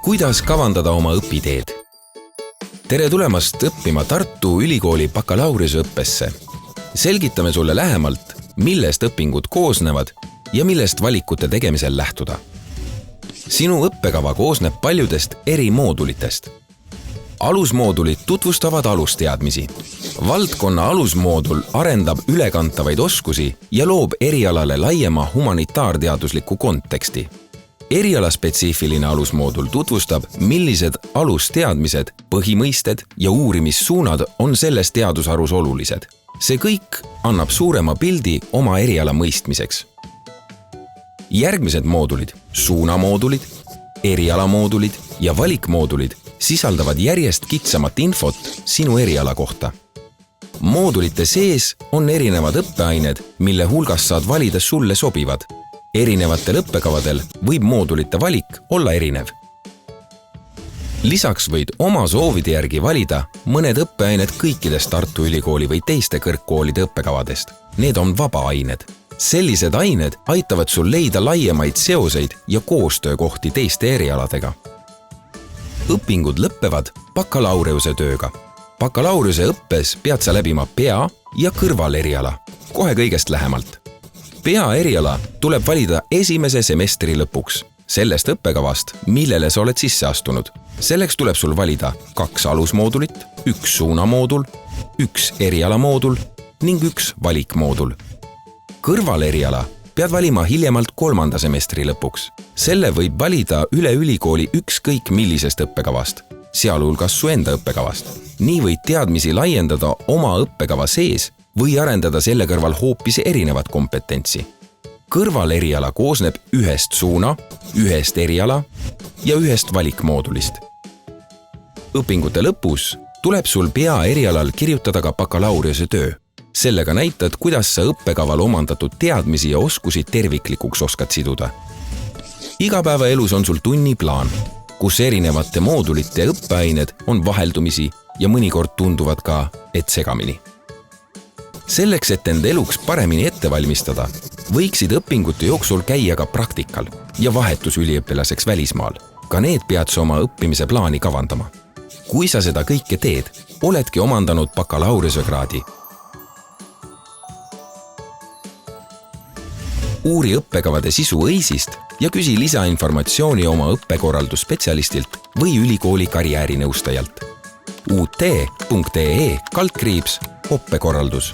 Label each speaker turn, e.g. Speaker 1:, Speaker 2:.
Speaker 1: Kuidas kavandada oma õpiteed? Tere tulemast õppima Tartu Ülikooli bakalaureuseõppesse. Selgitame sulle lähemalt, millest õpingud koosnevad ja millest valikute tegemisel lähtuda. Sinu õppekava koosneb paljudest eri moodulitest. Alusmoodulid tutvustavad alusteadmisi. Valdkonna alusmoodul arendab ülekantavaid oskusi ja loob erialale laiema humanitaarteadusliku konteksti. Erialaspetsiifiline alusmoodul tutvustab, millised alusteadmised, põhimõisted ja uurimissuunad on selles teadusharus olulised. See kõik annab suurema pildi oma eriala mõistmiseks. Järgmised moodulid, suunamoodulid, erialamoodulid ja valikmoodulid sisaldavad järjest kitsamat infot sinu eriala kohta. Moodulite sees on erinevad õppeained, mille hulgas saad valida sulle sobivad. Erinevatel õppekavadel võib moodulite valik olla erinev. Lisaks võid oma soovide järgi valida mõned õppeained kõikidest Tartu Ülikooli või teiste kõrgkoolide õppekavadest. Need on vabaained. Sellised ained aitavad sul leida laiemaid seoseid ja koostöökohti teiste erialadega. Õpingud lõppevad bakalaureuse tööga. Bakalaureuse õppes pead sa läbima pea- ja kõrvaleriala. Kohe kõigest lähemalt. Peaeriala tuleb valida esimese semestri lõpuks, sellest õppekavast, millele sa oled sisse astunud. Selleks tuleb sul valida 2 alusmoodulit, 1 suunamoodul, 1 erialamoodul ning 1 valikmoodul. Kõrvaleriala pead valima hiljemalt 3. semestri lõpuks. Selle võib valida üle ülikooli ükskõik millisest õppekavast, sealhulgas su enda õppekavast. Nii võid teadmisi laiendada oma õppekava sees või arendada selle kõrval hoopis erinevat kompetentsi. Kõrvaleriala koosneb 1 suuna, 1 eriala ja 1 valikmoodulist. Õpingute lõpus tuleb sul peaerialal kirjutada ka bakalaureuse töö. Sellega näitad, kuidas sa õppekaval omandatud teadmisi ja oskusi terviklikuks oskad siduda. Igapäevaelus on sul tunniplaan, kus erinevate moodulite õppeained on vaheldumisi ja mõnikord tunduvad ka, et segamini. Selleks, et enda eluks paremini ette valmistada, võiksid õpingute jooksul käia ka praktikal ja vahetusüliõpilaseks välismaal. Ka need pead sa oma õppimise plaani kavandama. Kui sa seda kõike teed, oledki omandanud bakalaureusekraadi. Uuri õppekavade sisu õisist ja küsi lisainformatsiooni oma õppekorraldusspetsialistilt või ülikooli karjäärinõustajalt. ut.ee/õppekorraldus